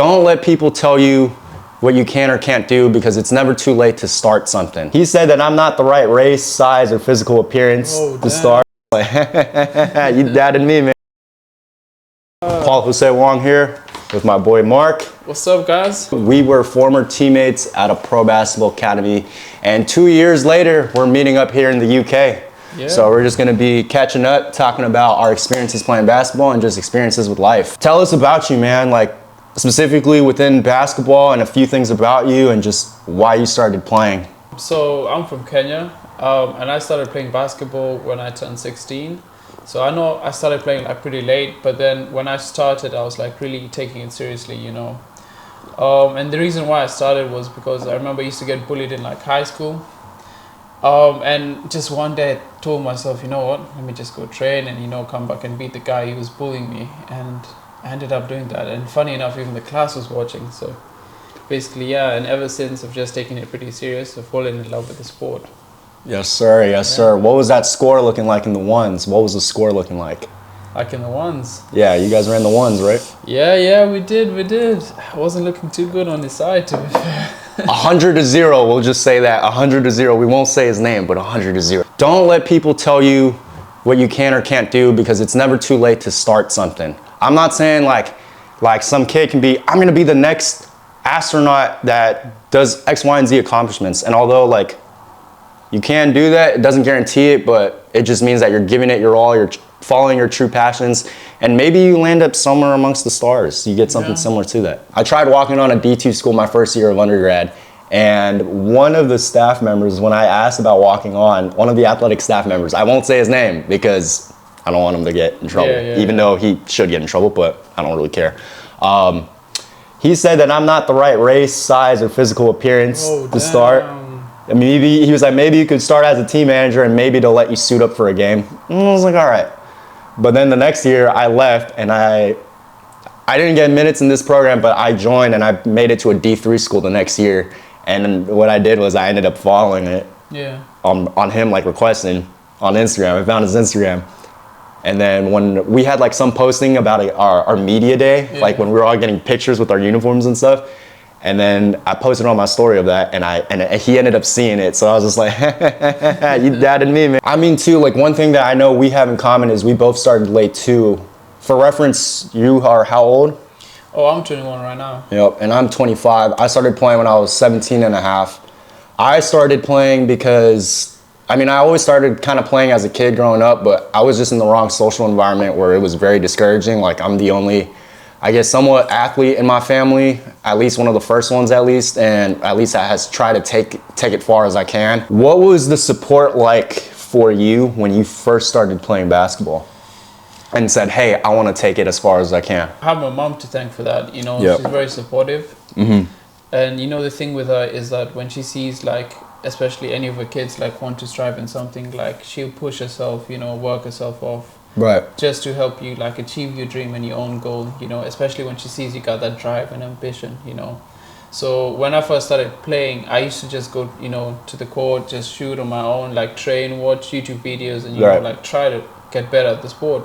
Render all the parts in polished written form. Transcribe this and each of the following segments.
Don't let people tell you what you can or can't do because it's never too late to start something. He said that I'm not the right race, size, or physical appearance to start. You doubted me, man. Paul Jose Wong here with my boy Mark. What's up, guys? We were former teammates at a pro basketball academy, and 2 years later, we're meeting up here in the UK. Yeah. So we're just gonna be catching up, talking about our experiences playing basketball and just experiences with life. Tell us about you, man, like specifically within basketball and a few things about you and just why you started playing. So I'm from Kenya, and I started playing basketball when I turned 16. So I know I started playing like pretty late, but then when I started, I was like really taking it seriously, you know. And the reason why I started was because I remember I used to get bullied in like high school. And just one day I told myself, you know what, let me just go train and, you know, come back and beat the guy who was bullying me. And I ended up doing that. And funny enough, even the class was watching. So basically, yeah, and ever since I've just taken it pretty serious. I've fallen in love with the sport. Yes, sir. Yes, sir. What was that score looking like in the ones? What was the score looking like? Like in the ones. Yeah, you guys ran the ones, right? Yeah, we did. I wasn't looking too good on his side, to be fair. 100-0, we'll just say that. 100-0. We won't say his name, but 100-0. Don't let people tell you what you can or can't do because it's never too late to start something. I'm not saying like some kid can be, I'm gonna be the next astronaut that does X, Y, and Z accomplishments. And although like you can do that, it doesn't guarantee it, but it just means that you're giving it your all, you're following your true passions, and maybe you land up somewhere amongst the stars. You get something similar to that. I tried walking on a D2 school my first year of undergrad, and one of the staff members, when I asked about walking on, one of the athletic staff members, I won't say his name because I don't want him to get in trouble, even though he should get in trouble, but I don't really care. He said that I'm not the right race, size, or physical appearance to start. And maybe, he was like, maybe you could start as a team manager and maybe they'll let you suit up for a game. And I was like, all right. But then the next year I left and I didn't get minutes in this program, but I joined and I made it to a D3 school the next year. And what I did was I ended up following it on him, like requesting on Instagram. I found his Instagram. And then when we had like some posting about our media day, like when we were all getting pictures with our uniforms and stuff, and then I posted on my story of that, and he ended up seeing it. So I was just like, you doubted me, man. I mean, too, like one thing that I know we have in common is we both started late too. For reference, you are how old? Oh, I'm 21 right now. Yep, and I'm 25. I started playing when I was 17 and a half. I started playing because, I mean, I always started kind of playing as a kid growing up, but I was just in the wrong social environment where it was very discouraging. Like I'm the only, I guess, somewhat athlete in my family, at least one of the first ones at least, and at least I has tried to take it far as I can. What was the support like for you when you first started playing basketball and said, hey, I want to take it as far as I can? I have my mom to thank for that, you know, she's very supportive. And you know, the thing with her is that when she sees like, especially any of her kids like want to strive in something, like she'll push herself, you know, work herself off. Right. Just to help you like achieve your dream and your own goal, you know, especially when she sees you got that drive and ambition, you know. So when I first started playing, I used to just go, you know, to the court, just shoot on my own, like train, watch YouTube videos and, you know, like try to get better at the sport.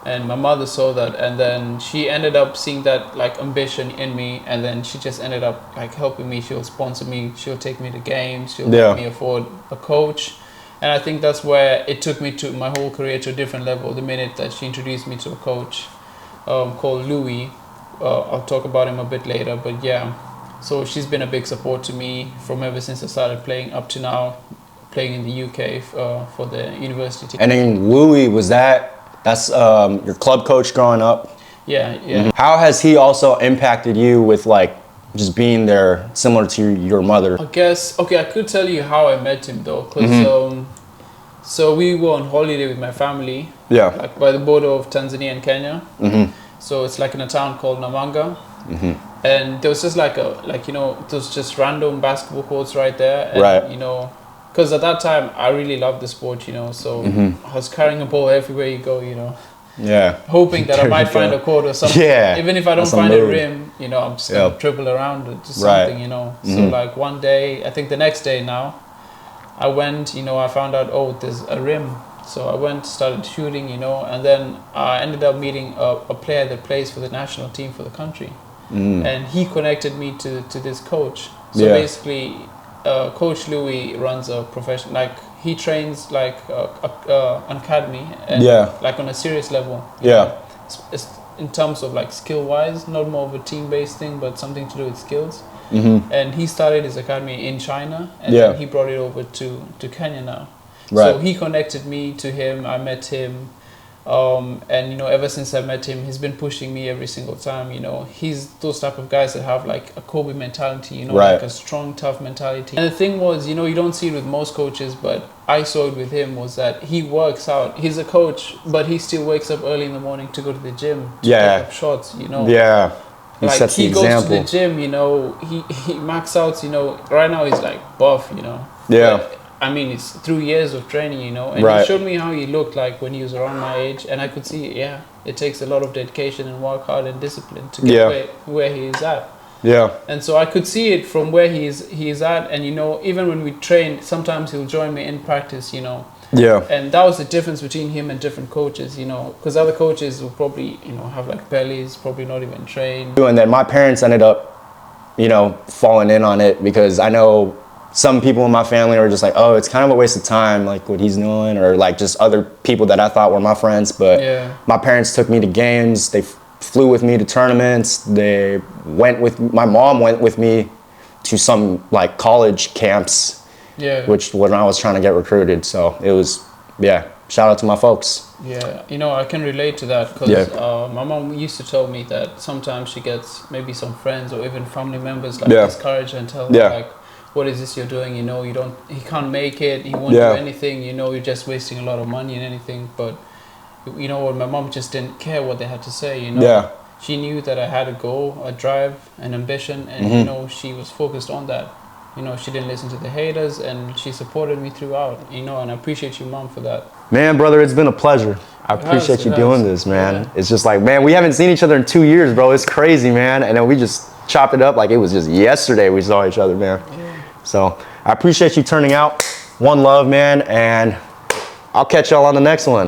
And my mother saw that, and then she ended up seeing that like ambition in me, and then she just ended up like helping me. She'll sponsor me, she'll take me to games, she'll help me afford a coach. And I think that's where it took me to my whole career to a different level. The minute that she introduced me to a coach called Louis, I'll talk about him a bit later, but yeah. So she's been a big support to me from ever since I started playing up to now, playing in the UK for the university team. And then Louis, that's your club coach growing up? Yeah. How has he also impacted you with like just being there, similar to your mother? I guess, okay, I could tell you how I met him though, because so we were on holiday with my family, like by the border of Tanzania and Kenya. So it's like in a town called Namanga, and there was just like you know, there was just random basketball courts right there, and you know, because at that time I really loved the sport, you know, so I was carrying a ball everywhere you go, you know. Hoping that I might find a court or something. Even if I don't find a rim, you know, I'm just gonna dribble around it, just something, you know. So like one day, I think the next day now, I went, you know, I found out, oh, there's a rim. So I went, started shooting, you know, and then I ended up meeting a player that plays for the national team for the country. and he connected me to this coach. So basically, Coach Louis runs a profession, like he trains like an academy, and like on a serious level. It's in terms of like skill wise, not more of a team based thing, but something to do with skills. And he started his academy in China, and then he brought it over to Kenya now. So he connected me to him. I met him. And you know, ever since I met him, he's been pushing me every single time. You know, he's those type of guys that have like a Kobe mentality, you know, like a strong, tough mentality. And the thing was, you know, you don't see it with most coaches, but I saw it with him, was that he works out. He's a coach, but he still wakes up early in the morning to go to the gym to pick up shots, you know. He like sets the he goes example. to the gym, you know, he max outs, you know. Right now he's like buff, you know. But, I mean, it's through years of training, you know, and he showed me how he looked like when he was around my age, and I could see, it takes a lot of dedication and work hard and discipline to get where he is at. And so I could see it from where he is at, and you know, even when we trained, sometimes he'll join me in practice, you know. And that was the difference between him and different coaches, you know, because other coaches will probably, you know, have like bellies, probably not even trained. And then my parents ended up, you know, falling in on it, because I know some people in my family are just like, oh, it's kind of a waste of time, like what he's doing, or like just other people that I thought were my friends. But my parents took me to games. They flew with me to tournaments. My mom went with me to some like college camps, which when I was trying to get recruited. So it was, shout out to my folks. You know, I can relate to that, because my mom used to tell me that sometimes she gets maybe some friends or even family members like discourage her and tell her like, what is this you're doing? You know, he can't make it. He won't do anything. You know, you're just wasting a lot of money and anything. But you know what? My mom just didn't care what they had to say. You know, she knew that I had a goal, a drive, an ambition, and you know, she was focused on that. You know, she didn't listen to the haters, and she supported me throughout. You know, and I appreciate you, Mom, for that. Man, brother, it's been a pleasure. I appreciate you doing this, man. It's just like, man, we haven't seen each other in 2 years, bro. It's crazy, man. And then we just chopped it up like it was just yesterday we saw each other, man. So I appreciate you turning out. One love, man, and I'll catch y'all on the next one.